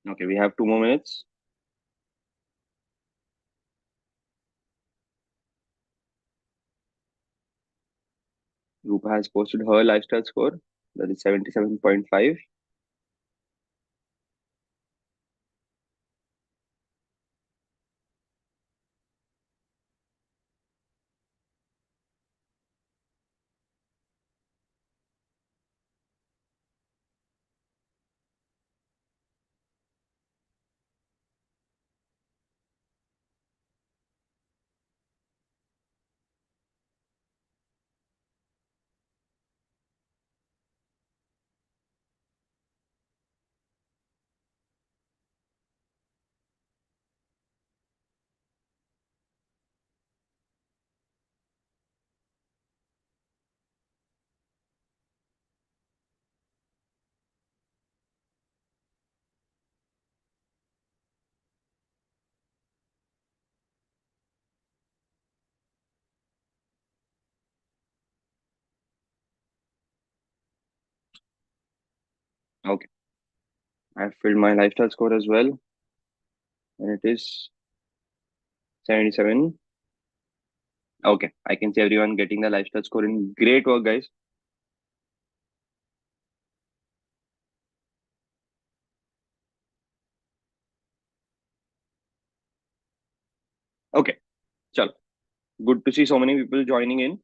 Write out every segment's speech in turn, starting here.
Okay, we have 2 more minutes. Rupa has posted her lifestyle score. That is 77.5. Okay, I've filled my lifestyle score as well, and it is 77. Okay, I can see everyone getting the lifestyle score in great work, guys. Okay, chalo. Good to see so many people joining in.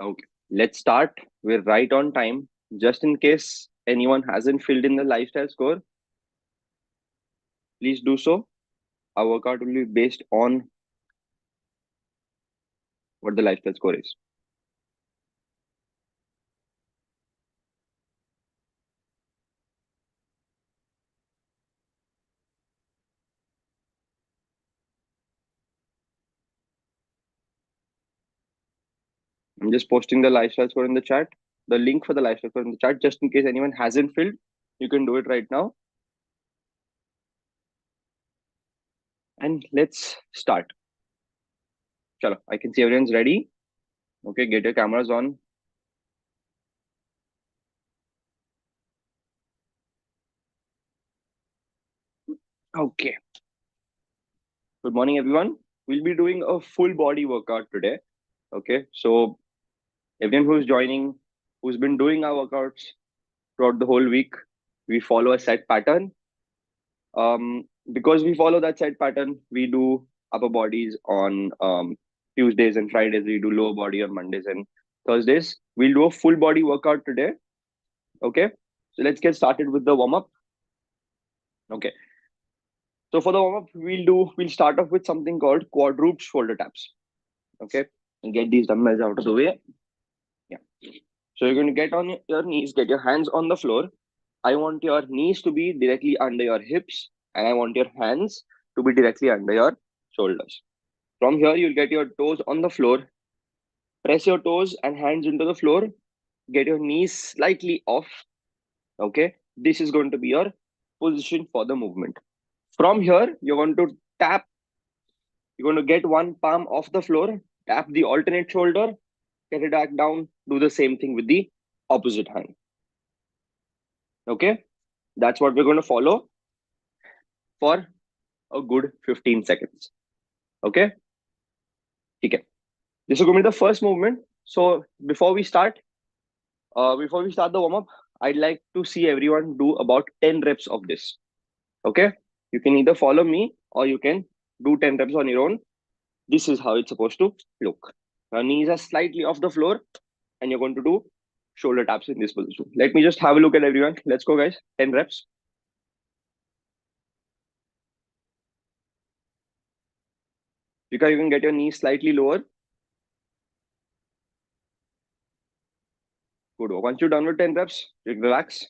Okay, let's start. We're right on time. Just in case anyone hasn't filled in the lifestyle score, please do so. Our workout will be based on what the lifestyle score is. I'm just posting the lifestyle score in the chat, the link for the lifestyle score in the chat, just in case anyone hasn't filled. You can do it right now. And let's start. Chalo, I can see everyone's ready. Okay, get your cameras on. Okay. Good morning, everyone. We'll be doing a full body workout today. Okay, so everyone who's joining, who's been doing our workouts throughout the whole week, we follow a set pattern. Because we follow that set pattern, we do upper bodies on Tuesdays and Fridays. We do lower body on Mondays and Thursdays. We'll do a full body workout today. Okay, so let's get started with the warm up. Okay, so for the warm up, we'll start off with something called quadruped shoulder taps. Okay, and get these dumbbells out of the way. Yeah. So you're going to get on your knees, get your hands on the floor. I want your knees to be directly under your hips, and I want your hands to be directly under your shoulders. From here, you'll get your toes on the floor. Press your toes and hands into the floor. Get your knees slightly off. Okay. This is going to be your position for the movement. From here, you're going to tap. You're going to get one palm off the floor, tap the alternate shoulder, get it back down. Do the same thing with the opposite hand. Okay. That's what we're going to follow for a good 15 seconds. Okay. Okay. This is going to be the first movement. So before we start the warm up, I'd like to see everyone do about 10 reps of this. Okay. You can either follow me or you can do 10 reps on your own. This is how it's supposed to look. Your knees are slightly off the floor and you're going to do shoulder taps in this position. Let me just have a look at everyone. Let's go, guys. 10 reps. Because you can get your knees slightly lower. Good. Once you're done with 10 reps, relax.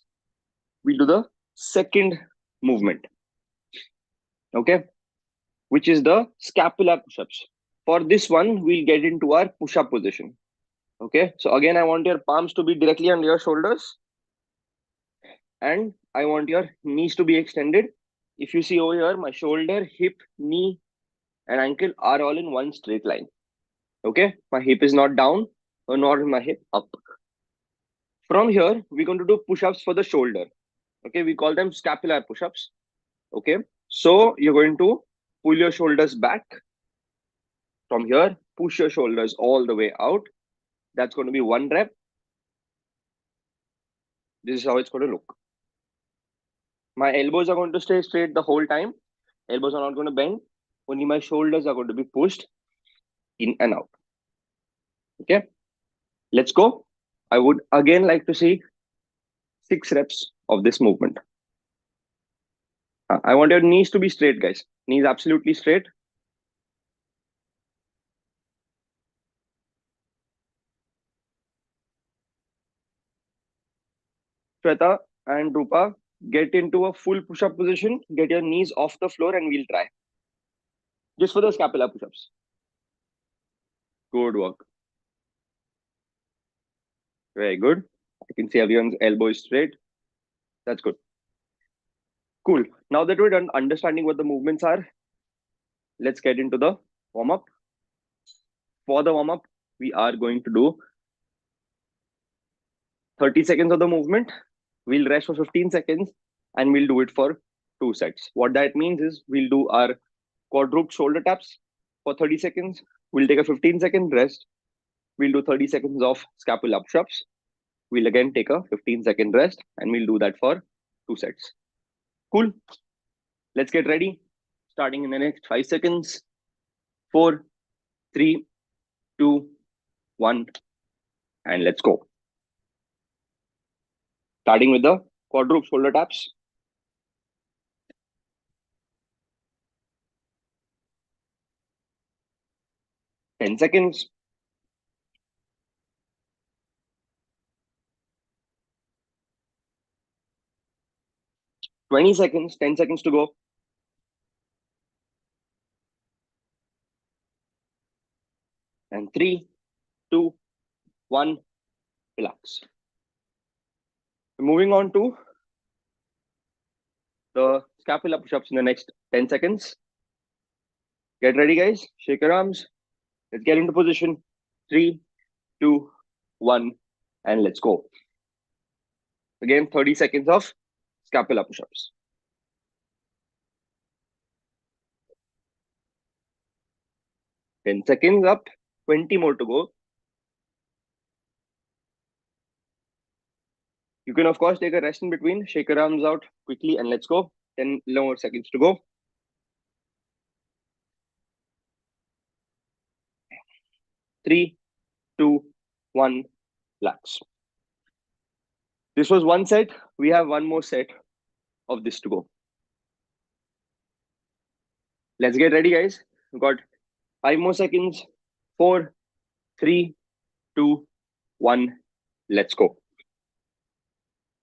We'll do the second movement. Okay. Which is the scapular push-ups. For this one, we'll get into our push-up position. Okay. So again, I want your palms to be directly under your shoulders. and I want your knees to be extended. If you see over here, my shoulder, hip, knee, and ankle are all in one straight line. Okay, my hip is not down or nor my hip up. From here, we're going to do push-ups for the shoulder. Okay, we call them scapular push-ups. Okay, so you're going to pull your shoulders back from here, push your shoulders all the way out. That's going to be 1 rep. This is how it's going to look. My elbows are going to stay straight the whole time. Elbows are not going to bend. Only my shoulders are going to be pushed in and out. Okay, let's go. I would again like to see 6 reps of this movement. I want your knees to be straight, guys. Knees absolutely straight. Shweta and Rupa, get into a full push-up position. Get your knees off the floor and we'll try. Just for the scapular push-ups. Good work. Very good. I can see everyone's elbow is straight. That's good. Cool. Now that we're done understanding what the movements are, let's get into the warm-up. For the warm-up, we are going to do 30 seconds of the movement. We'll rest for 15 seconds and we'll do it for 2 sets. What that means is we'll do our quadruped shoulder taps for 30 seconds. We'll take a 15-second rest. We'll do 30 seconds of scapular push-ups. We'll again take a 15-second rest and we'll do that for 2 sets. Cool. Let's get ready. Starting in the next 5 seconds. 4, 3, 2, 1, and let's go. Starting with the quadruped shoulder taps. 10 seconds. 20 seconds. 10 seconds to go. And 3, 2, 1, relax. Moving on to the scapular push-ups in the next 10 seconds. Get ready, guys. Shake your arms. Let's get into position. 3, 2, 1, and let's go. Again, 30 seconds of scapular push-ups. 10 seconds up, 20 more to go. You can, of course, take a rest in between. Shake your arms out quickly and let's go. 10 more seconds to go. 3, 2, 1, relax. This was 1 set. We have 1 more set of this to go. Let's get ready, guys. We've got 5 more seconds. 4, 3, 2, 1, let's go.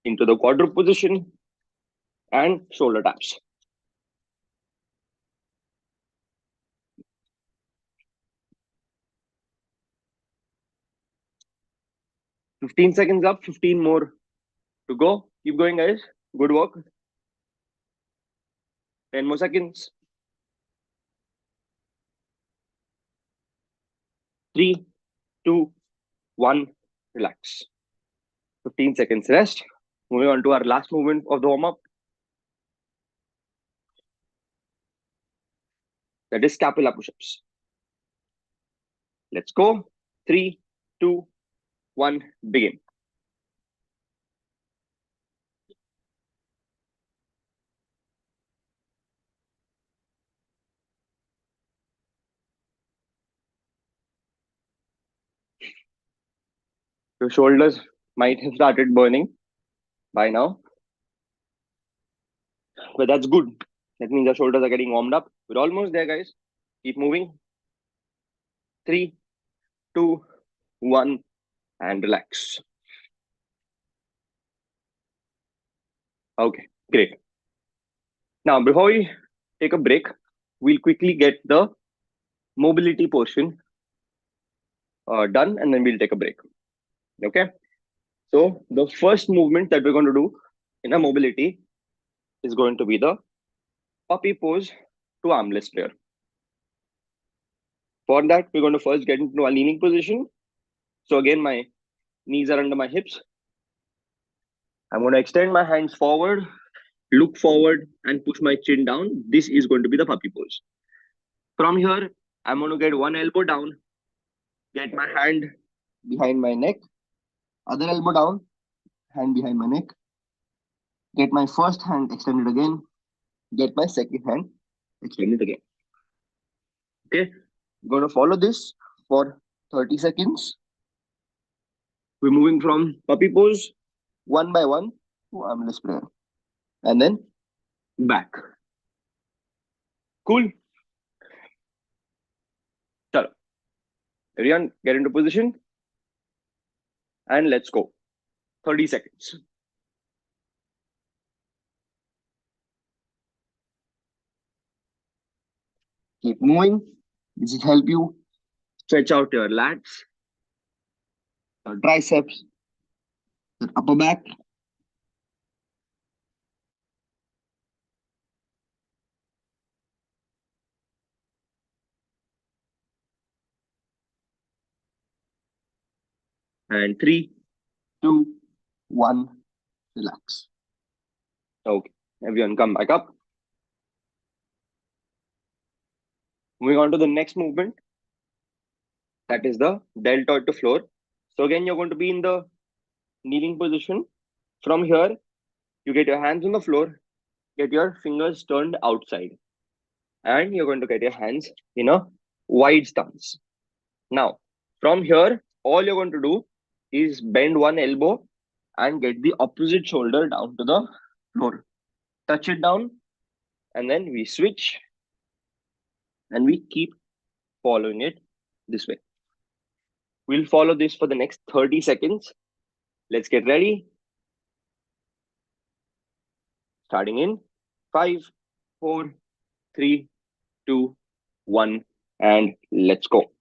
Into the quadruped position and shoulder taps. Fifteen seconds up, 15 more to go. Keep going, guys. Good work. 10 more seconds. 3, 2, 1, relax. 15 seconds rest. Moving on to our last movement of the warm-up. That is scapular push-ups. Let's go. 3, 2, 1, begin. Your shoulders might have started burning by now, but that's good. That means your shoulders are getting warmed up. We're almost there, guys. Keep moving. 3, 2, 1, and relax. Okay, great. Now, before we take a break, we'll quickly get the mobility portion done, and then we'll take a break. Okay. So the first movement that we're going to do in our mobility is going to be the puppy pose to armless prayer. For that, we're going to first get into a kneeling position. So again, my knees are under my hips. I'm going to extend my hands forward, look forward, and push my chin down. This is going to be the puppy pose. From here, I'm going to get one elbow down, get my hand behind my neck, other elbow down, hand behind my neck, get my first hand extended again, get my second hand extended again. Okay, I'm going to follow this for 30 seconds. We're moving from puppy pose one by one to armless prayer and then back. Cool. Chalo. Everyone get into position and let's go. 30 seconds. Keep moving. This will help you stretch out your lats, your triceps, your upper back. And 3, 2, 1, relax. Okay, everyone come back up. Moving on to the next movement. That is the deltoid to floor. So again, you're going to be in the kneeling position. From here, you get your hands on the floor, get your fingers turned outside, and you're going to get your hands in a wide stance. Now, from here, all you're going to do is bend one elbow and get the opposite shoulder down to the floor. Touch it down, and then we switch and we keep following it this way. We'll follow this for the next 30 seconds. Let's get ready. Starting in 5, 4, 3, 2, 1, and let's go.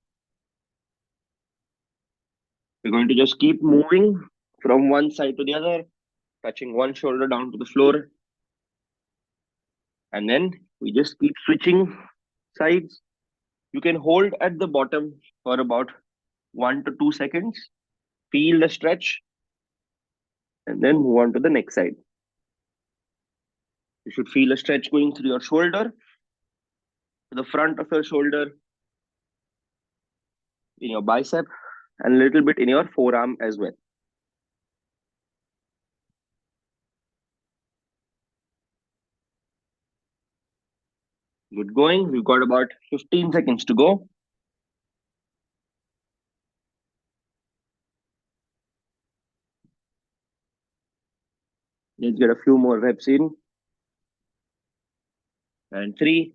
We're going to just keep moving from one side to the other, touching one shoulder down to the floor. And then we just keep switching sides. You can hold at the bottom for about 1 to 2 seconds. Feel the stretch and then move on to the next side. You should feel a stretch going through your shoulder, to the front of your shoulder, in your bicep, and a little bit in your forearm as well. Good going. We've got about 15 seconds to go. Let's get a few more reps in. And 3,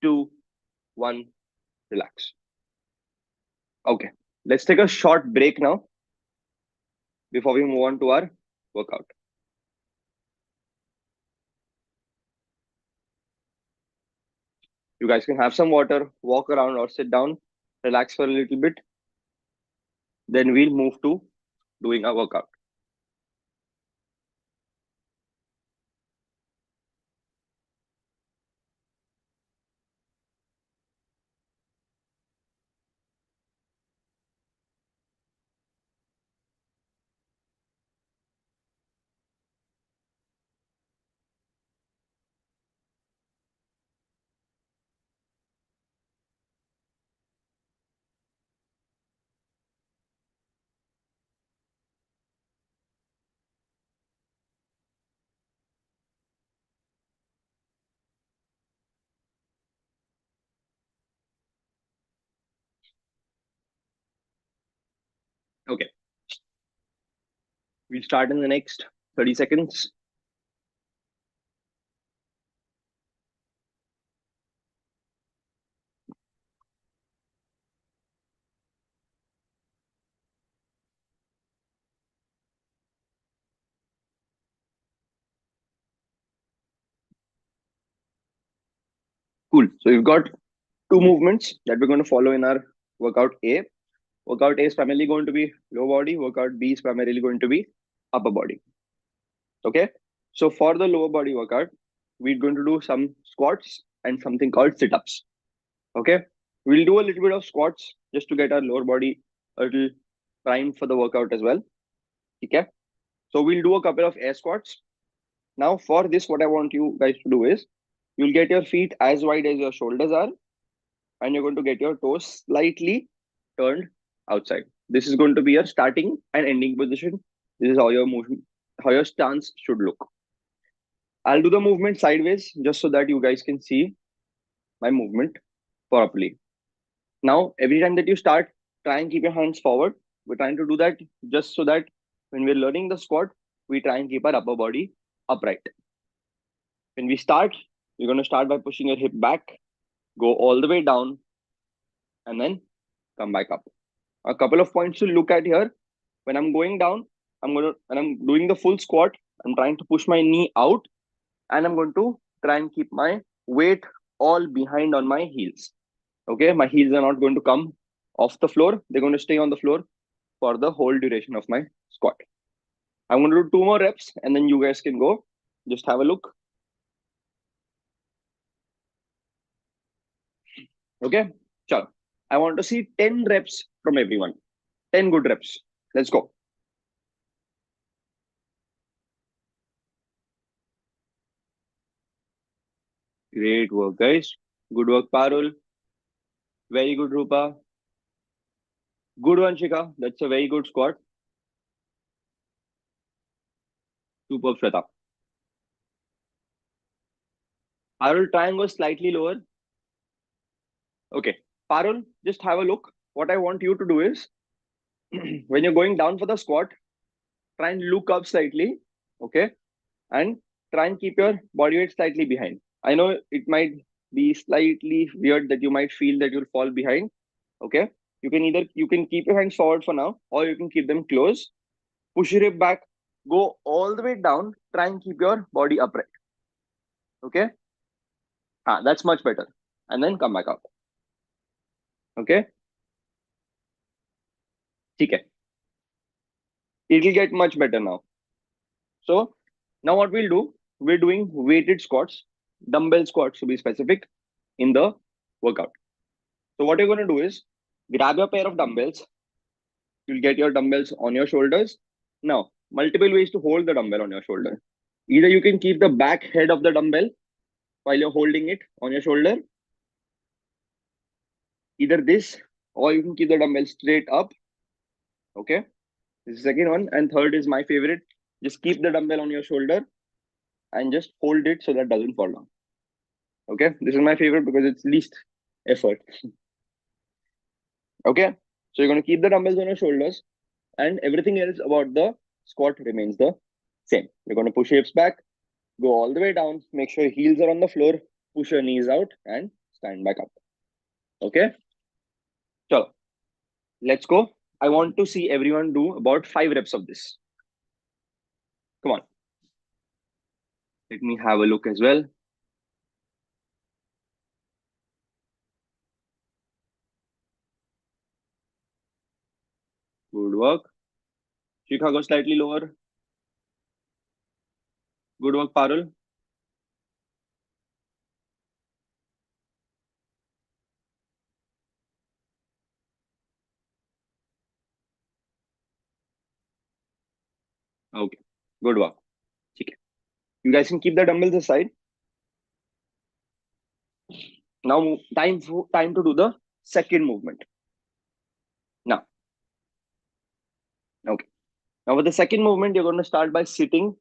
2, 1, relax. Okay, let's take a short break now before we move on to our workout. You guys can have some water, walk around or sit down, relax for a little bit. Then we'll move to doing our workout. Okay. We'll start in the next 30 seconds. Cool. So we've got two movements that we're going to follow in our workout A. Workout A is primarily going to be lower body. Workout B is primarily going to be upper body. Okay. So for the lower body workout, we're going to do some squats and something called sit-ups. Okay. We'll do a little bit of squats just to get our lower body a little primed for the workout as well. Okay. So we'll do a couple of air squats. Now for this, what I want you guys to do is you'll get your feet as wide as your shoulders are, and you're going to get your toes slightly turned outside. This is going to be your starting and ending position. This is how your movement, how your stance should look. I'll do the movement sideways just so that you guys can see my movement properly. Now, every time that you start, try and keep your hands forward. We're trying to do that just so that when we're learning the squat, we try and keep our upper body upright. When we start, you're going to start by pushing your hip back, go all the way down, and then come back up. A couple of points to look at here. When I'm going down, when I'm doing the full squat, I'm trying to push my knee out, and I'm going to try and keep my weight all behind on my heels. Okay, my heels are not going to come off the floor. They're going to stay on the floor for the whole duration of my squat. I'm going to do 2 more reps and then you guys can go. Just have a look. Okay, chalo. I want to see 10 reps from everyone. 10 good reps. Let's go. Great work, guys. Good work, Parul. Very good, Rupa. Good one, Shika. That's a very good squat. Superb, Shweta. Parul, try and go slightly lower. Okay. Parul, just have a look. What I want you to do is when you're going down for the squat, try and look up slightly. Okay. And try and keep your body weight slightly behind. I know it might be slightly weird that you might feel that you'll fall behind. Okay. You can keep your hands forward for now, or you can keep them close. Push your hip back, go all the way down, try and keep your body upright. Okay. That's much better. And then come back up. Okay. Okay. It'll get much better now. So now what we'll do, we're doing weighted squats, dumbbell squats to be specific, in the workout. So what you're going to do is grab your pair of dumbbells. You'll get your dumbbells on your shoulders. Now, multiple ways to hold the dumbbell on your shoulder. Either you can keep the back head of the dumbbell while you're holding it on your shoulder. Either this, or you can keep the dumbbell straight up. Okay. This is the second one. And third is my favorite. Just keep the dumbbell on your shoulder and just hold it so that doesn't fall down. Okay. This is my favorite because it's least effort. Okay. So you're going to keep the dumbbells on your shoulders and everything else about the squat remains the same. You're going to push your hips back, go all the way down, make sure your heels are on the floor, push your knees out and stand back up. Okay. So let's go. I want to see everyone do about 5 reps of this. Come on. Let me have a look as well. Good work. Shikha, go slightly lower. Good work, Parul. Okay. Good work. Okay. You guys can keep the dumbbells aside. Now time to do the second movement. Now. Okay. Now with the second movement, you're going to start by sitting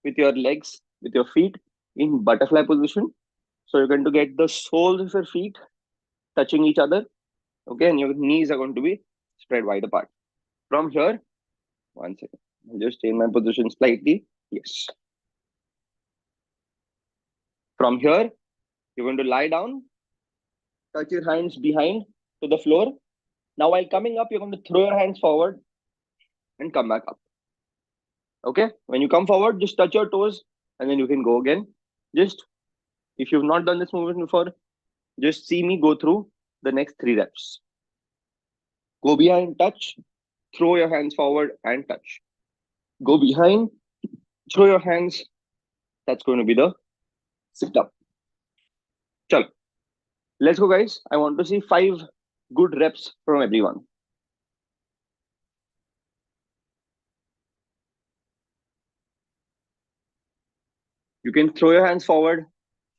with your legs, with your feet in butterfly position. So you're going to get the soles of your feet touching each other. Okay. And your knees are going to be spread wide apart. From here, one second. I'll just change my position slightly. Yes. From here, you're going to lie down, touch your hands behind to the floor. Now, while coming up, you're going to throw your hands forward and come back up. Okay. When you come forward, just touch your toes and then you can go again. Just if you've not done this movement before, just see me go through the next 3 reps. Go behind, touch, throw your hands forward and touch. Go behind, throw your hands That's going to be the sit up. Chalo. Let's go, guys. I want to see 5 good reps from everyone. You can throw your hands forward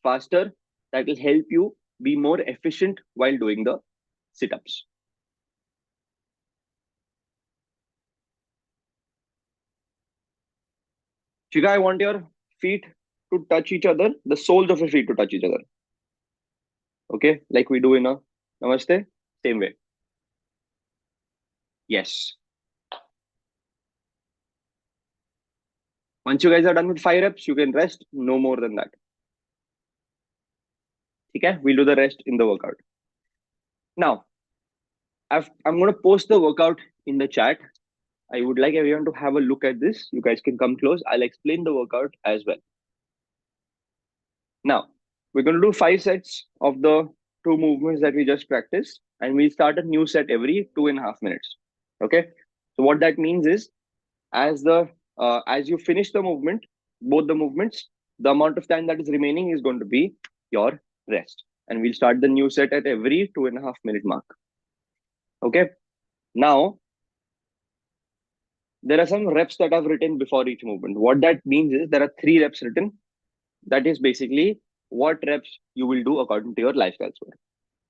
faster. That will help you be more efficient while doing the sit-ups. Chika, I want your feet to touch each other, the soles of your feet to touch each other. Okay, like we do in a namaste, same way. Yes. Once you guys are done with 5 reps, you can rest, no more than that. Okay, we'll do the rest in the workout. Now, I'm going to post the workout in the chat. I would like everyone to have a look at this. You guys can come close. I'll explain the workout as well. Now, we're going to do 5 sets of the 2 movements that we just practiced, and we'll start a new set every 2.5 minutes. Okay. So what that means is, as you finish the movement, both the movements, the amount of time that is remaining is going to be your rest, and we'll start the new set at every 2.5 minute mark. Okay. Now, there are some reps that I've written before each movement. What that means is there are 3 reps written. That is basically what reps you will do according to your lifestyle score.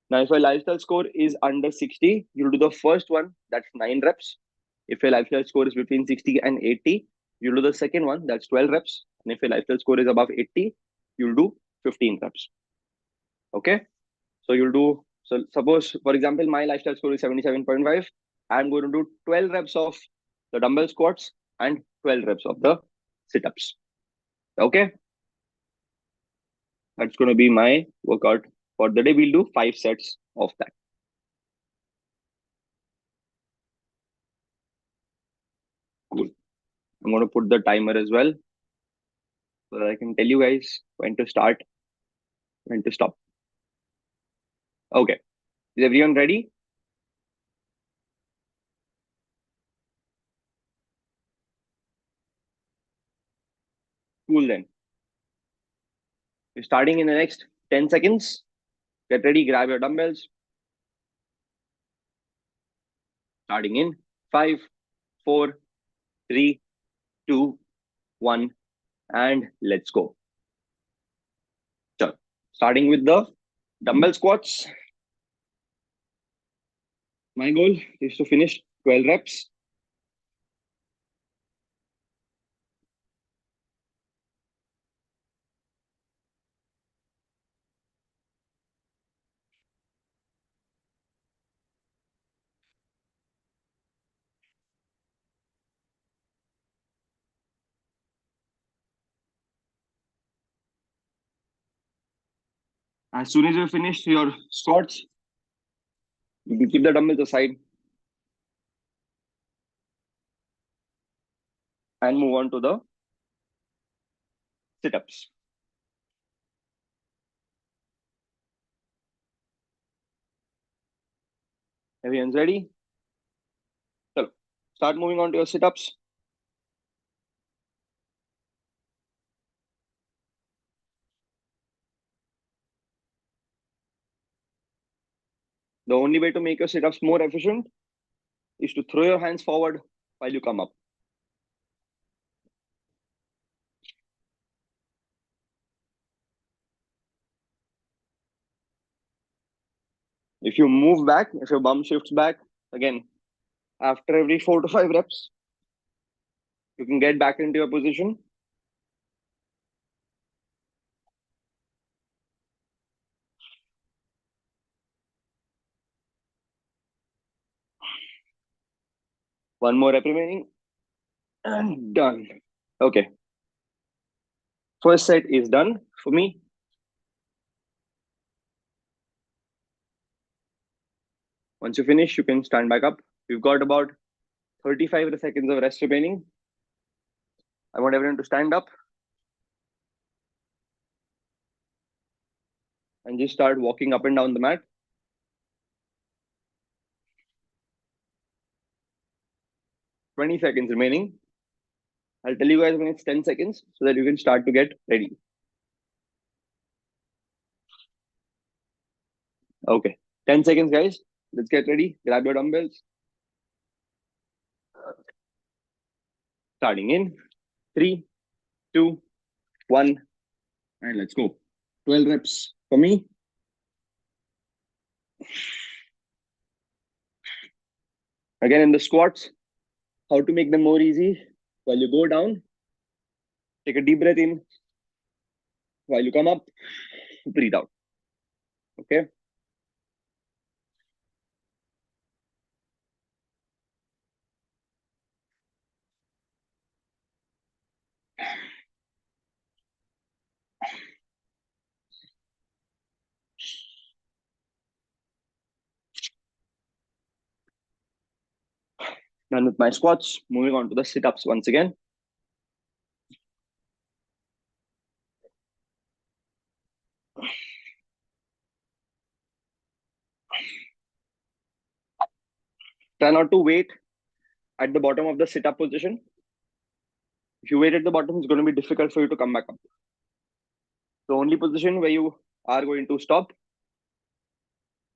Now, if your lifestyle score is under 60, you'll do the first one, that's 9 reps. If your lifestyle score is between 60 and 80, you'll do the second one, that's 12 reps. And if your lifestyle score is above 80, you'll do 15 reps. Okay. So suppose, for example, my lifestyle score is 77.5. I'm going to do 12 reps of the dumbbell squats and 12 reps of the sit-ups. Okay. That's going to be my workout for the day. We'll do 5 sets of that. Cool. I'm going to put the timer as well so that I can tell you guys when to start, when to stop. Okay. Is everyone ready? Cool then. We're starting in the next 10 seconds. Get ready, grab your dumbbells. Starting in 5, 4, 3, 2, 1, and let's go. So, starting with the dumbbell squats. My goal is to finish 12 reps. As soon as you finish your squats, you can keep the dumbbells aside and move on to the sit-ups. Everyone's ready? So, start moving on to your sit-ups. The only way to make your sit-ups more efficient is to throw your hands forward while you come up. If you move back, if your bum shifts back, again, after every 4 to 5 reps, you can get back into your position. One more rep remaining. And done. Okay. First set is done for me. Once you finish, you can stand back up. We've got about 35 seconds of rest remaining. I want everyone to stand up and just start walking up and down the mat. 20 seconds remaining. I'll tell you guys when it's 10 seconds so that you can start to get ready. Okay. 10 seconds, guys. Let's get ready. Grab your dumbbells. Starting in 3, 2, 1, and let's go. 12 reps for me. Again, in the squats, how to make them more easy. While you go down, take a deep breath in. While you come up, breathe out. Okay. Done with my squats. Moving on to the sit ups once again. Try not to wait at the bottom of the sit up position. If you wait at the bottom, it's going to be difficult for you to come back up. The only position where you are going to stop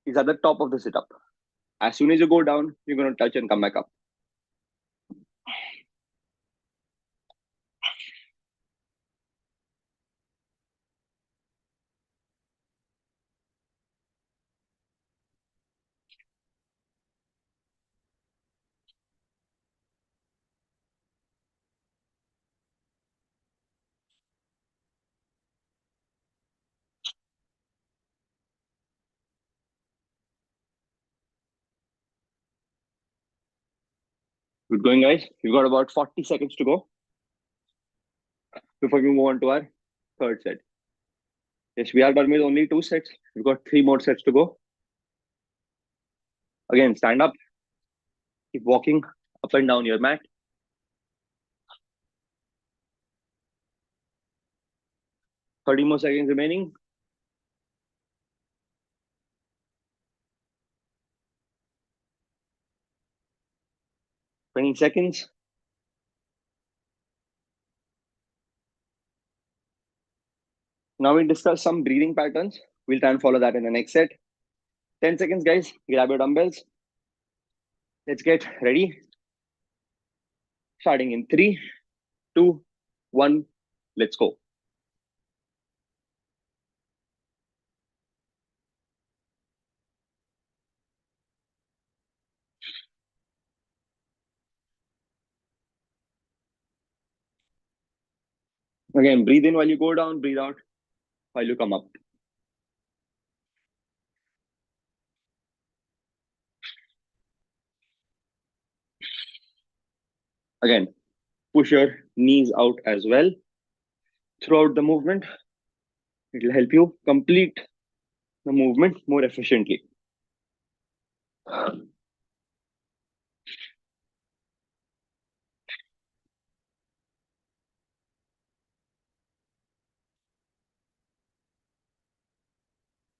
is at the top of the sit up. As soon as you go down, you're going to touch and come back up. Good going, guys. We've got about 40 seconds to go before we move on to our third set. Yes, we are done with only 2 sets. We've got 3 more sets to go. Again, stand up. Keep walking up and down your mat. 30 more seconds remaining. Twenty seconds. Now we discuss some breathing patterns. We'll try and follow that in the next set. 10 seconds, guys. Grab your dumbbells. Let's get ready. Starting in 3, 2, 1. Let's go. Again, breathe in while you go down, breathe out while you come up. Again, push your knees out as well throughout the movement. It will help you complete the movement more efficiently.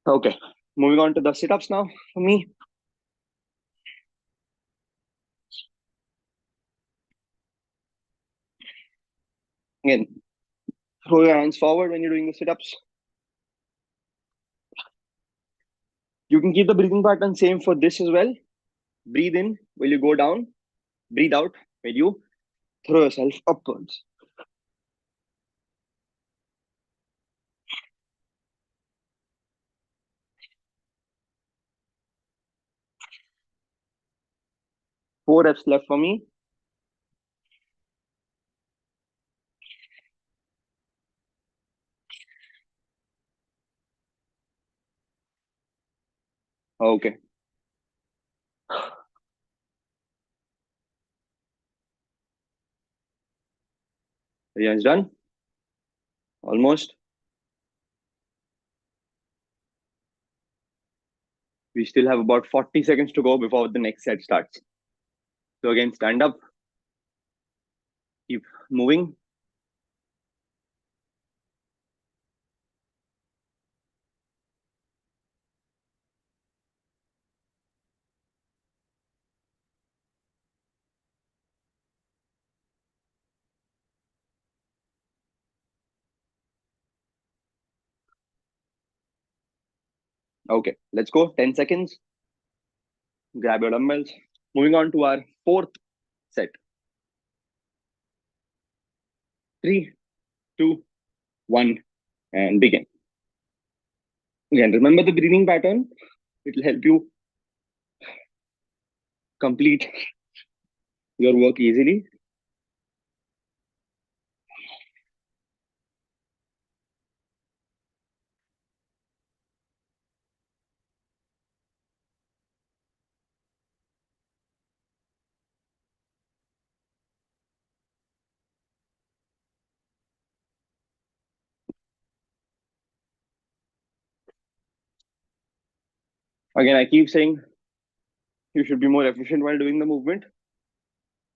Okay, moving on to the sit-ups now for me. Again, throw your hands forward when you're doing the sit-ups. You can keep the breathing pattern same for this as well. Breathe in while you go down. Breathe out when you throw yourself upwards. Four reps left for me. Okay. Everyone's done? Almost. We still have about 40 seconds to go before the next set starts. So again, stand up. Keep moving. Okay, let's go. 10 seconds. Grab your dumbbells. Moving on to our fourth set. Three, two, one, and begin. Again, remember the breathing pattern. It will help you complete your work easily. Again, I keep saying you should be more efficient while doing the movement.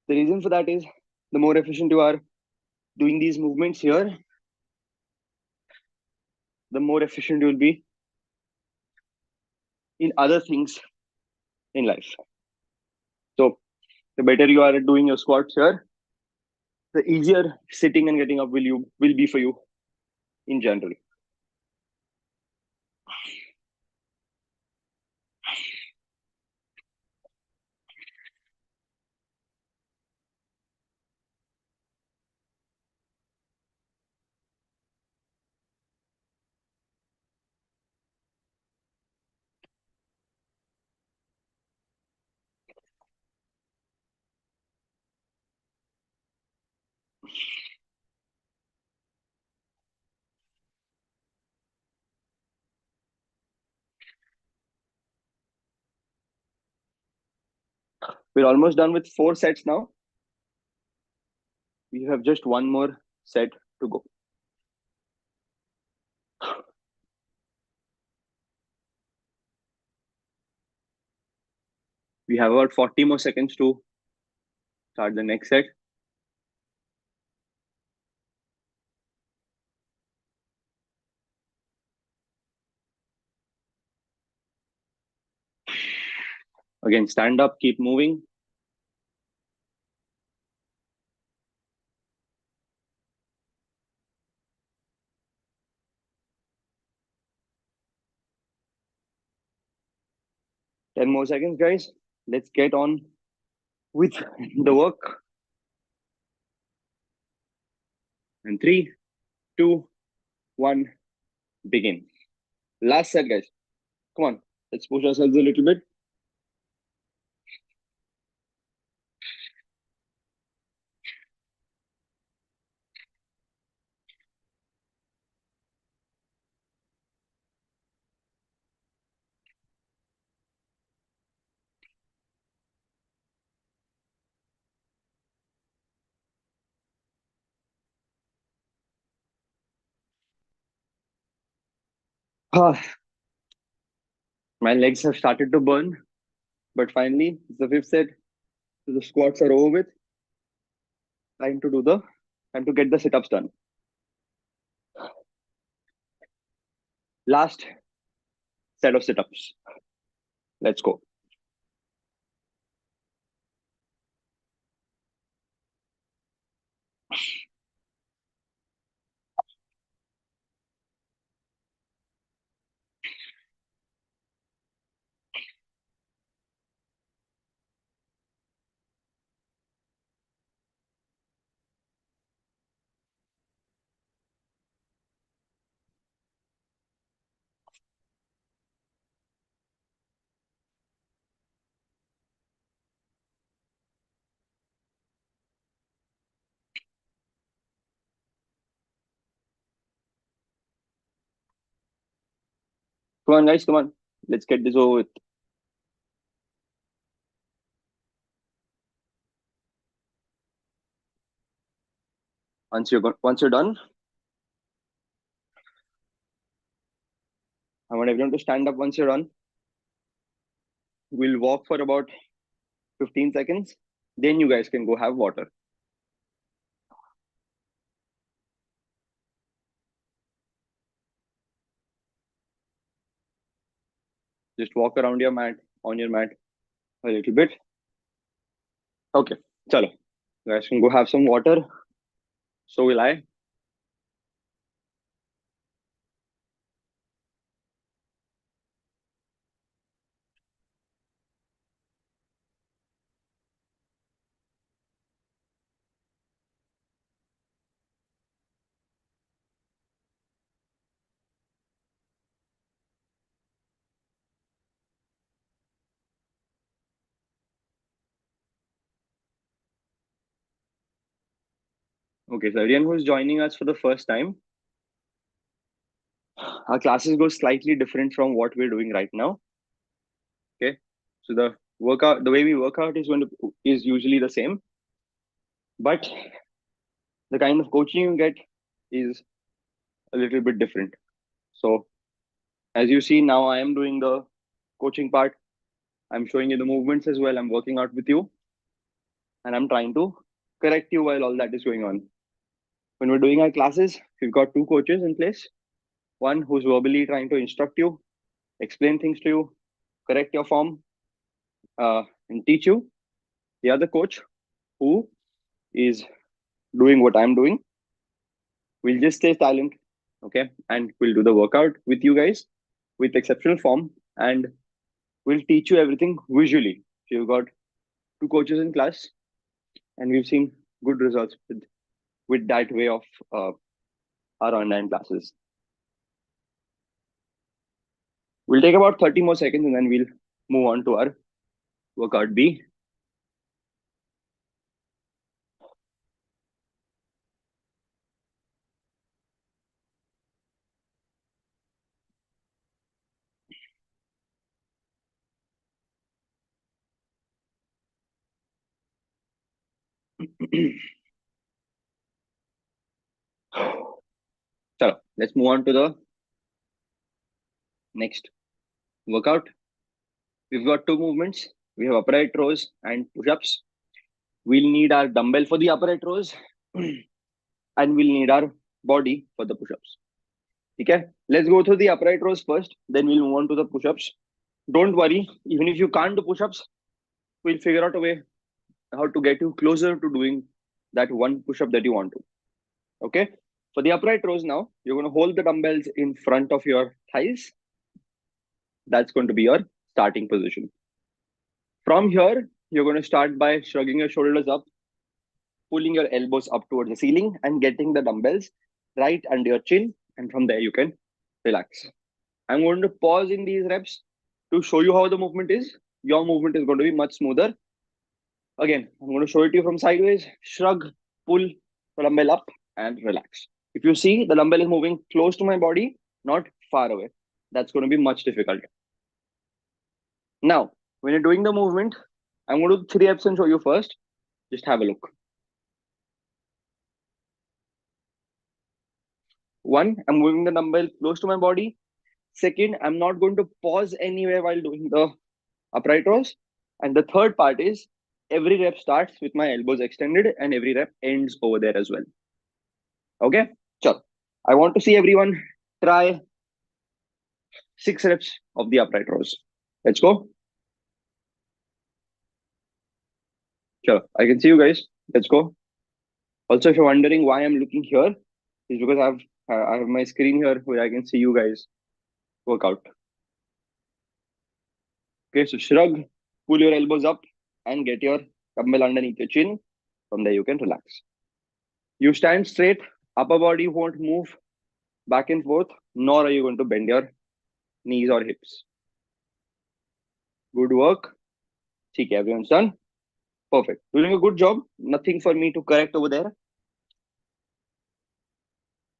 The reason for that is the more efficient you are doing these movements here, the more efficient you will be in other things in life. So the better you are at doing your squats here, the easier sitting and getting up will be for you in general. We're almost done with 4 sets now. We have just one more set to go. We have about 40 more seconds to start the next set. Again, stand up, keep moving. Ten more seconds, guys. Let's get on with the work. And three, two, one, begin. Last set, guys. Come on, let's push ourselves a little bit. Ah, my legs have started to burn, but finally, it's the fifth set. So the squats are over with. Time to get the sit-ups done. Last set of sit-ups. Let's go. Come on, guys. Come on. Let's get this over with. Once you're done, I want everyone to stand up once you're done. We'll walk for about 15 seconds. Then you guys can go have water. Just walk around your mat, on your mat a little bit. Okay, chalo. You guys can go have some water. So will I. Okay, so everyone who's joining us for the first time, our classes go slightly different from what we're doing right now. Okay, so the way we work out is usually the same, but the kind of coaching you get is a little bit different. So as you see now, I am doing the coaching part. I'm showing you the movements as well. I'm working out with you, and I'm trying to correct you while all that is going on. When we're doing our classes, we've got two coaches in place. One who's verbally trying to instruct you, explain things to you, correct your form, and teach you. The other coach who is doing what I'm doing will just stay silent, okay, and we'll do the workout with you guys with exceptional form, and we'll teach you everything visually. So you've got two coaches in class, and we've seen good results with that way of uh, our online classes. We'll take about 30 more seconds and then we'll move on to our workout B. So let's move on to the next workout. We've got two movements. We have upright rows and push-ups. We'll need our dumbbell for the upright rows and we'll need our body for the push-ups. Okay, let's go through the upright rows first, then we'll move on to the push-ups. Don't worry, even if you can't do push-ups, we'll figure out a way how to get you closer to doing that one push-up that you want to. Okay, for the upright rows now, you're going to hold the dumbbells in front of your thighs. That's going to be your starting position. From here, you're going to start by shrugging your shoulders up, pulling your elbows up towards the ceiling, and getting the dumbbells right under your chin. And from there, you can relax. I'm going to pause in these reps to show you how the movement is. Your movement is going to be much smoother. Again, I'm going to show it to you from sideways. Shrug, pull the dumbbell up, and relax. If you see the dumbbell is moving close to my body, not far away, that's going to be much difficult. Now, when you're doing the movement, I'm going to do 3 reps and show you first. Just have a look. 1, I'm moving the dumbbell close to my body. Second, I'm not going to pause anywhere while doing the upright rows. And the third part is every rep starts with my elbows extended and every rep ends over there as well. Okay, so I want to see everyone try 6 reps of the upright rows. Let's go. Sure, I can see you guys. Let's go. Also, if you're wondering why I'm looking here, is because I have my screen here where I can see you guys work out. Okay, so shrug, pull your elbows up, and get your dumbbell underneath your chin. From there, you can relax. You stand straight, upper body won't move back and forth, nor are you going to bend your knees or hips. Good work. Okay, everyone's done. Perfect. Doing a good job. Nothing for me to correct over there.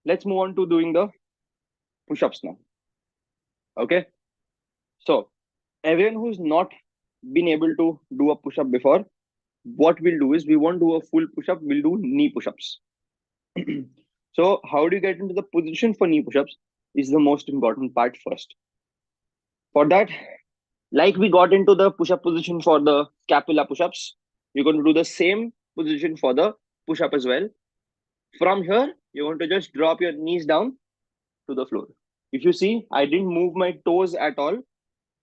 Let's move on to doing the push-ups now. Okay. So everyone who's not been able to do a push-up before, what we'll do is we won't do a full push-up, we'll do knee push-ups. So how do you get into the position for knee push-ups is the most important part first. For that, like we got into the push-up position for the scapula push-ups, you're going to do the same position for the push-up as well. From here, you're going to just drop your knees down to the floor. If you see, I didn't move my toes at all.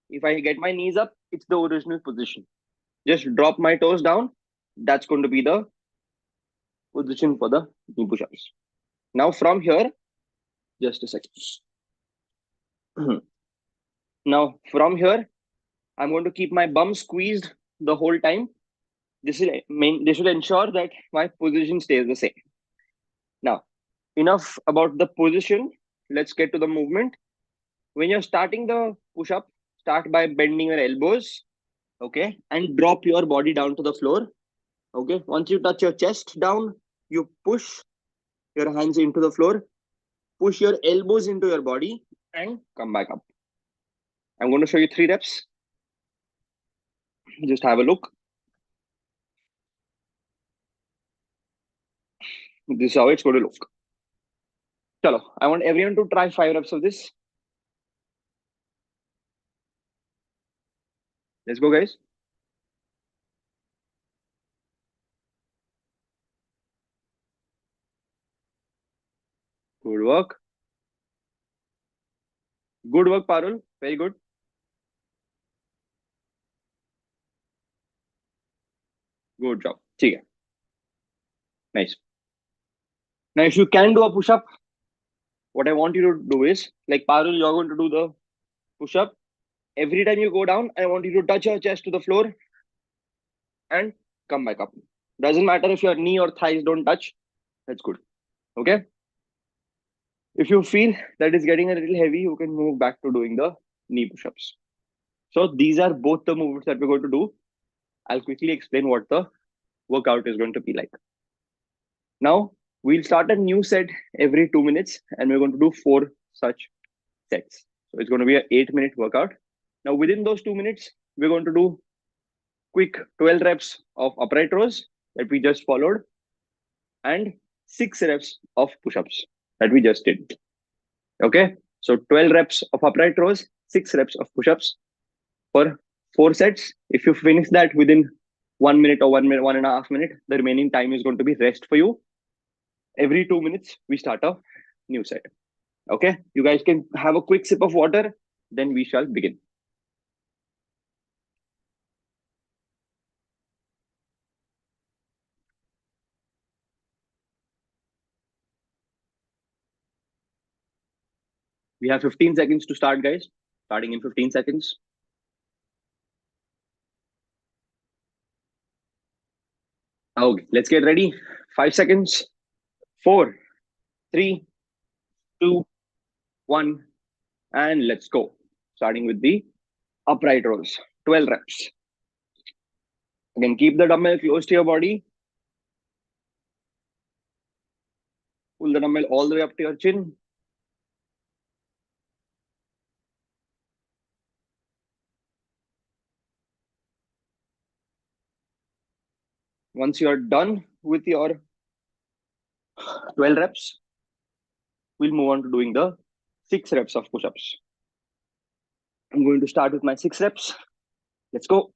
If I get my knees up, it's the original position. Just drop my toes down. That's going to be the position for the knee push-ups. Now from here, just a second. Now from here, I'm going to keep my bum squeezed the whole time. This will ensure that my position stays the same. Now, enough about the position. Let's get to the movement. When you're starting the push-up, start by bending your elbows, okay, and drop your body down to the floor. Okay, once you touch your chest down, you push your hands into the floor, push your elbows into your body, and come back up. I'm going to show you 3 reps. Just have a look. This is how it's going to look. Chalo, I want everyone to try 5 reps of this. Let's go, guys. Good work. Good work, Parul. Very good. Good job. Okay. Nice. Now, if you can do a push up, what I want you to do is, like Parul, you're going to do the push up. Every time you go down, I want you to touch your chest to the floor and come back up. Doesn't matter if your knee or thighs don't touch. That's good. Okay. If you feel that is getting a little heavy, you can move back to doing the knee push-ups. So these are both the movements that we're going to do. I'll quickly explain what the workout is going to be like. Now, we'll start a new set every 2 minutes, and we're going to do 4 such sets. So it's going to be an 8-minute workout. Now, within those 2 minutes, we're going to do quick 12 reps of upright rows that we just followed, and 6 reps of push-ups that we just did. Okay, so 12 reps of upright rows, 6 reps of push-ups for 4 sets. If you finish that within 1 minute or 1 minute, 1.5 minutes, the remaining time is going to be rest for you. Every 2 minutes, we start a new set. Okay, you guys can have a quick sip of water, then we shall begin. We have 15 seconds to start, guys. Starting in 15 seconds. Okay, let's get ready. 5 seconds. 4, 3, 2, 1, and let's go. Starting with the upright rows. 12 reps. Again, keep the dumbbell close to your body. Pull the dumbbell all the way up to your chin. Once you're done with your 12 reps, we'll move on to doing the 6 reps of push-ups. I'm going to start with my 6 reps. Let's go.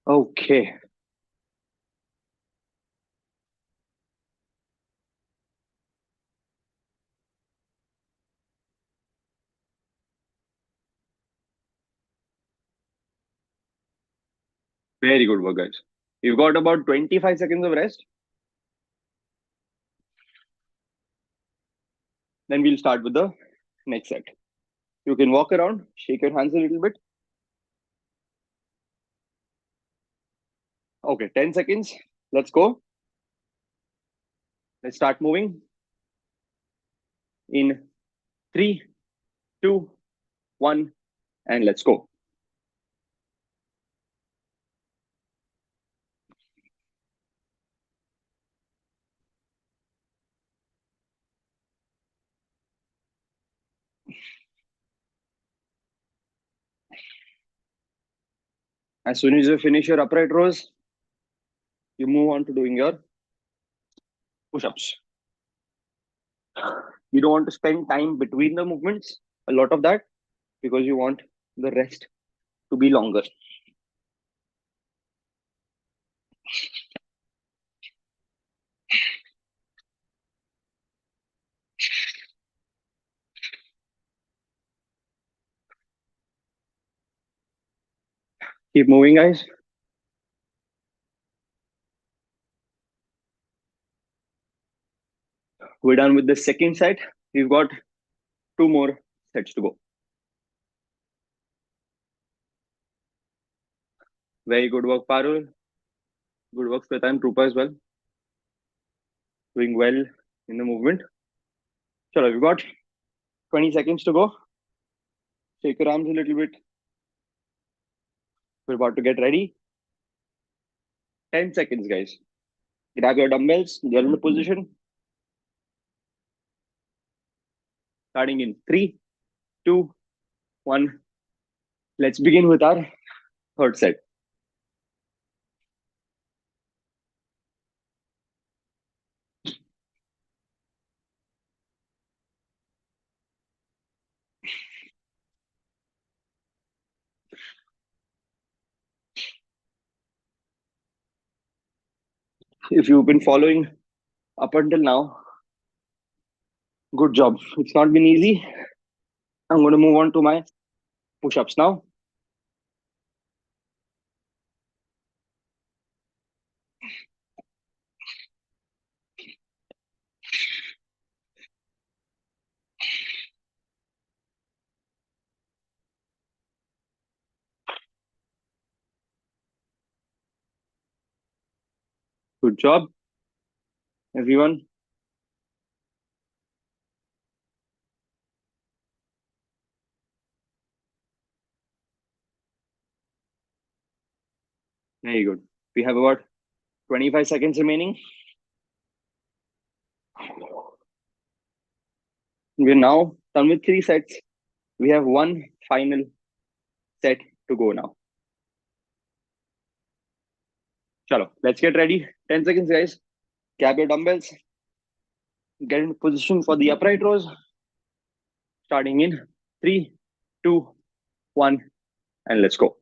Okay. Very good work, guys. You've got about 25 seconds of rest. Then we'll start with the next set. You can walk around, shake your hands a little bit. Okay, 10 seconds. Let's go. Let's start moving. In 3, 2, 1, and let's go. As soon as you finish your upright rows, you move on to doing your push-ups. You don't want to spend time between the movements, a lot of that, because you want the rest to be longer. Keep moving, guys. We're done with the second set. We've got 2 more sets to go. Very good work, Parul. Good work, Sweta and Troopa as well. Doing well in the movement. So we've got 20 seconds to go. Shake your arms a little bit. We're about to get ready. 10 seconds, guys. Grab your dumbbells, get in the position. Starting in 3, 2, 1. Let's begin with our third set. If you've been following up until now, good job. It's not been easy. I'm going to move on to my push-ups now. Good job, everyone. Very good. We have about 25 seconds remaining. We're now done with 3 sets. We have one final set to go now. Chalo, let's get ready. 10 seconds, guys. Grab your dumbbells. Get in position for the upright rows. Starting in 3, 2, 1, and let's go.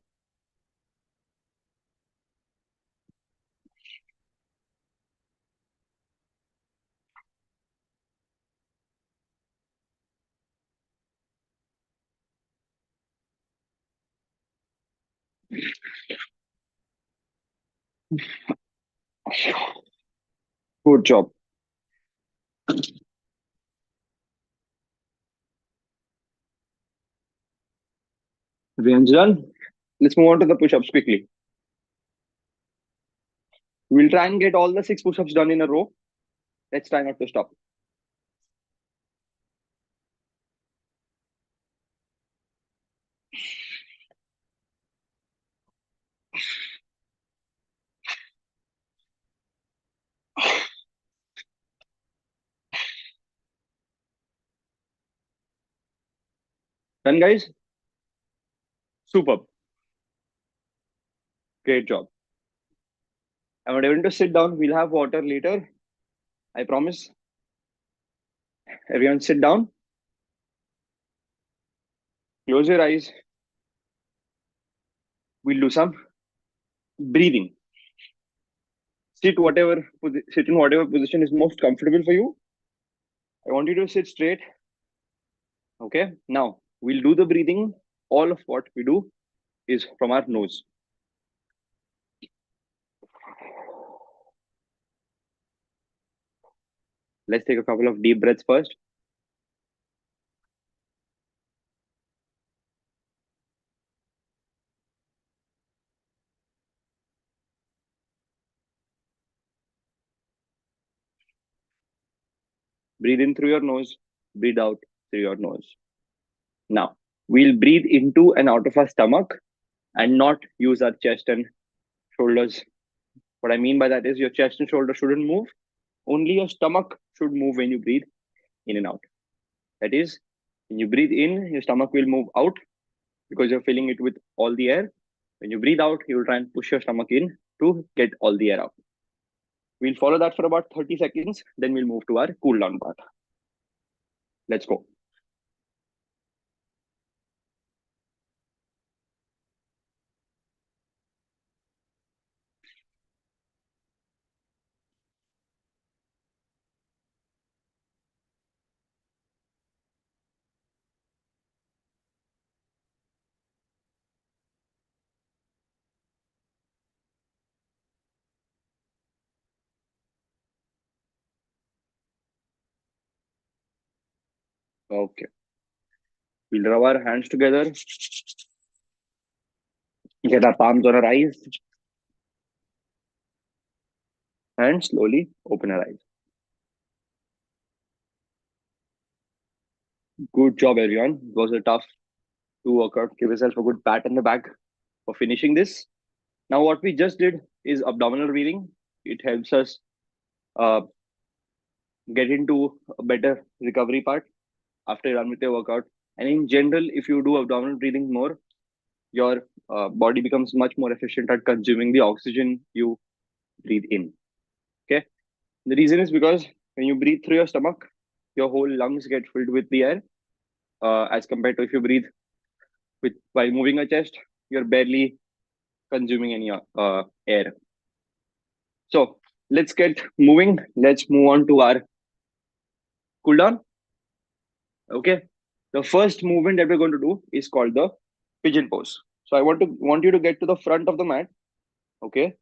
Good job. Everyone's done. Let's move on to the push-ups quickly. We'll try and get all the 6 push-ups done in a row. Let's try not to stop. Done, guys? Superb. Great job. I want everyone to sit down. We'll have water later. I promise. Everyone sit down. Close your eyes. We'll do some breathing. Sit in whatever position is most comfortable for you. I want you to sit straight. Okay. Now we'll do the breathing. All of what we do is from our nose. Let's take a couple of deep breaths first. Breathe in through your nose. Breathe out through your nose. Now we'll breathe into and out of our stomach and not use our chest and shoulders. What I mean by that is your chest and shoulder shouldn't move. Only your stomach should move when you breathe in and out. That is, when you breathe in, your stomach will move out because you're filling it with all the air. When you breathe out, you will try and push your stomach in to get all the air out. We'll follow that for about 30 seconds. Then we'll move to our cool down part. Let's go. Okay. We'll rub our hands together. Get our palms on our eyes. And slowly open our eyes. Good job, everyone. It was a tough two workout. Give yourself a good pat on the back for finishing this. Now, what we just did is abdominal breathing. It helps us uh, get into a better recovery part after you're done with your workout. And in general, if you do abdominal breathing more, your body becomes much more efficient at consuming the oxygen you breathe in. Okay. The reason is because when you breathe through your stomach, your whole lungs get filled with the air, as compared to if you breathe with while moving your chest, you're barely consuming any air. So let's get moving. Let's move on to our cooldown. Okay. The first movement that we're going to do is called the pigeon pose. So I want you to get to the front of the mat. Okay.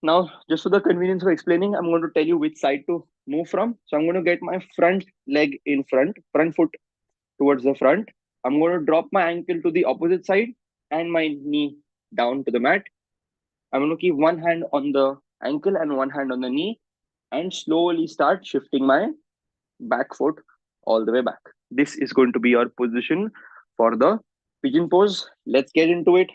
Now, just for the convenience of explaining, I'm going to tell you which side to move from. So I'm going to get my front leg in front foot towards the front. I'm going to drop my ankle to the opposite side and my knee down to the mat. I'm going to keep one hand on the ankle and one hand on the knee and slowly start shifting my back foot all the way back. This is going to be your position for the pigeon pose. Let's get into it.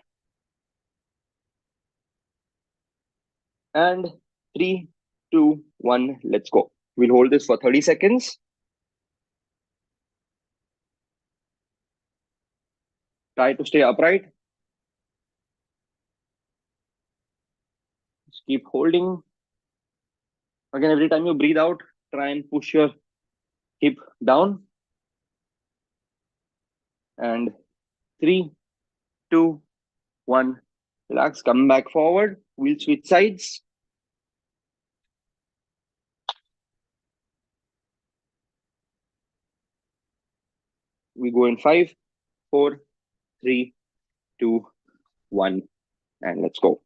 And three, two, one, let's go. We'll hold this for 30 seconds. Try to stay upright. Just keep holding. Again, every time you breathe out, try and push your hip down. And three, two, one, relax. Come back forward. We'll switch sides. We go in five, four, three, two, one, and let's go.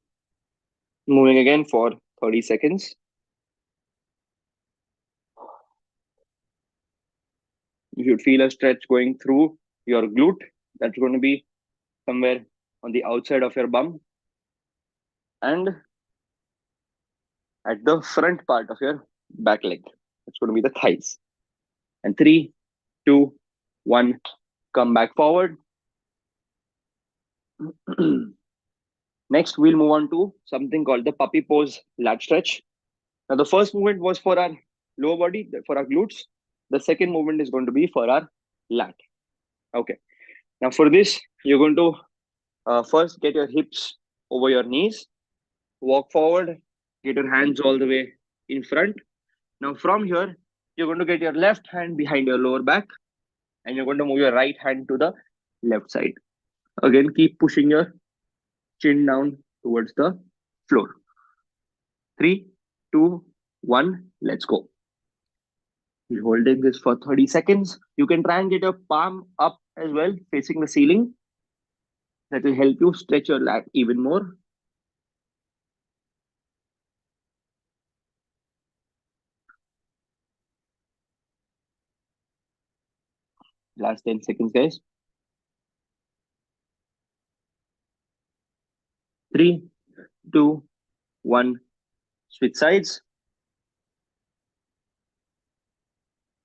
Moving again for 30 seconds. You should feel a stretch going through your glute. That's going to be somewhere on the outside of your bum and at the front part of your back leg. It's going to be the thighs. And three, two, one, come back forward. Next, we'll move on to something called the puppy pose lat stretch. Now, the first movement was for our lower body, for our glutes. The second movement is going to be for our lat. Okay. Now, for this, you're going to first get your hips over your knees, walk forward, get your hands all the way in front. Now, from here, you're going to get your left hand behind your lower back and you're going to move your right hand to the left side. Again, keep pushing your chin down towards the floor. Three, two, one, let's go. You're holding this for 30 seconds. You can try and get your palm up as well, facing the ceiling. That will help you stretch your lat even more. Last 10 seconds, guys. Three, two, one, switch sides.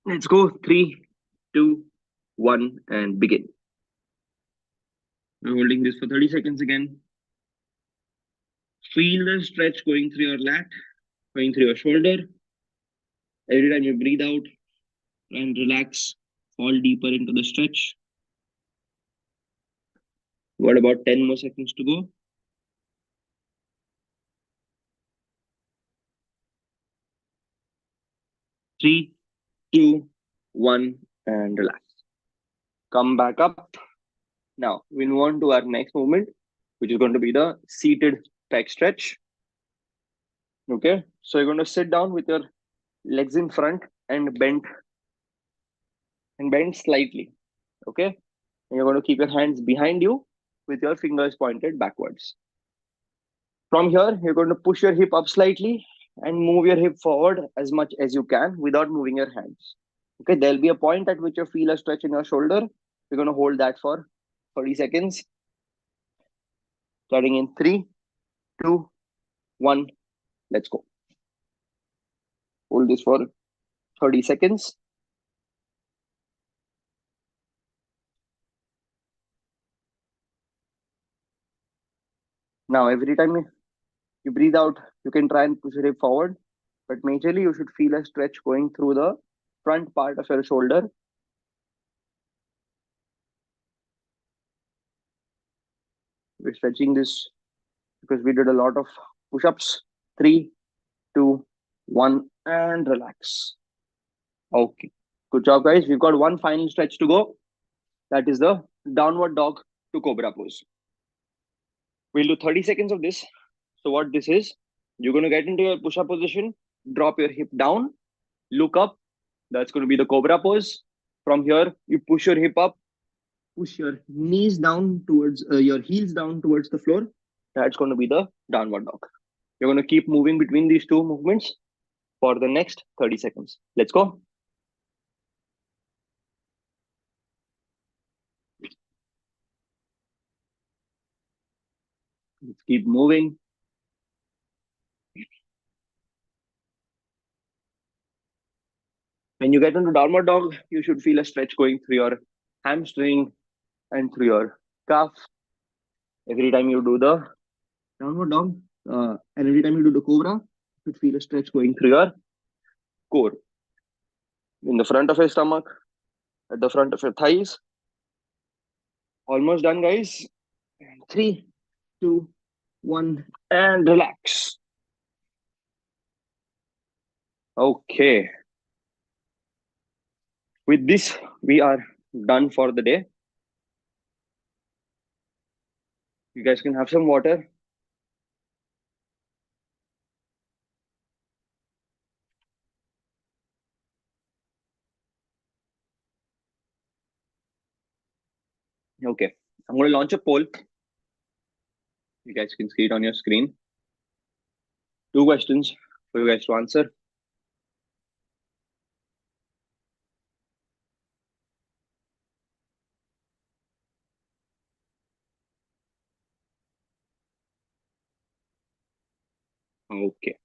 Let's go. Three, two, one, and begin. I'm holding this for 30 seconds again. Feel the stretch going through your lat, going through your shoulder. Every time you breathe out and relax, fall deeper into the stretch. What about 10 more seconds to go? Three, two, one, and relax. Come back up. Now, we move on to our next movement, which is going to be the seated pec stretch. Okay, so you're going to sit down with your legs in front and bend slightly. Okay, and you're going to keep your hands behind you with your fingers pointed backwards. From here, you're going to push your hip up slightly and move your hip forward as much as you can without moving your hands. Okay, there'll be a point at which you feel a stretch in your shoulder. You're going to hold that for 30 seconds. Starting in three, two, one, let's go. Hold this for 30 seconds. Now, every time you breathe out, you can try and push your hip forward, but majorly you should feel a stretch going through the front part of your shoulder. We're stretching this because we did a lot of push ups. Three, two, one, and relax. Okay. Good job, guys. We've got one final stretch to go. That is the downward dog to cobra pose. We'll do 30 seconds of this. So, what this is, you're going to get into your push up position, drop your hip down, look up. That's going to be the cobra pose. From here, you push your hip up, push your knees down towards your heels down towards the floor. That's going to be the downward dog. You're going to keep moving between these two movements for the next 30 seconds. Let's go. Let's keep moving. When you get into downward dog, you should feel a stretch going through your hamstring and through your calf. Every time you do the downward dog, and every time you do the cobra, you should feel a stretch going through your core, in the front of your stomach, at the front of your thighs. Almost done, guys. Three, two, one, and relax. Okay. With this, we are done for the day. You guys can have some water. Okay. I'm going to launch a poll. You guys can see it on your screen. Two questions for you guys to answer. Okay.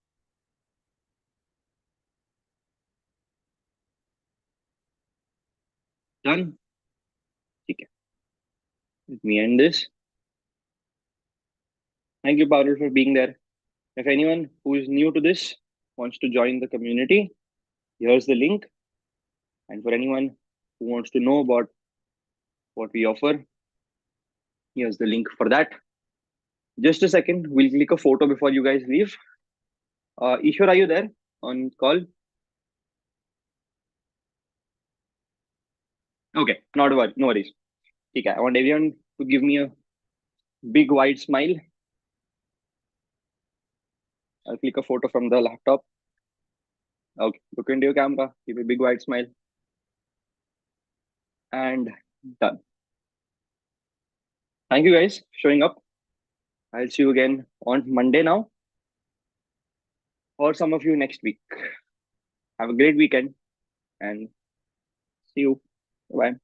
Done. Okay. Let me end this. Thank you, Parul, for being there. If anyone who is new to this wants to join the community, here's the link. And for anyone who wants to know about what we offer, here's the link for that. Just a second, we'll click a photo before you guys leave. Ishwar, are you there on call? Okay, not worry, no worries. Okay, I want everyone to give me a big wide smile. I'll click a photo from the laptop. Okay, look into your camera, give a big wide smile, and done. Thank you guys for showing up. I'll see you again on Monday now, or some of you next week. Have a great weekend and see you. Bye.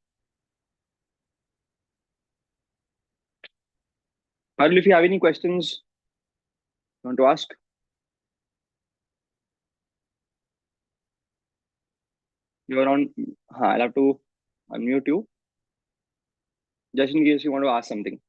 Parul, if you have any questions you want to ask, you're on. I'll have to unmute you just in case you want to ask something.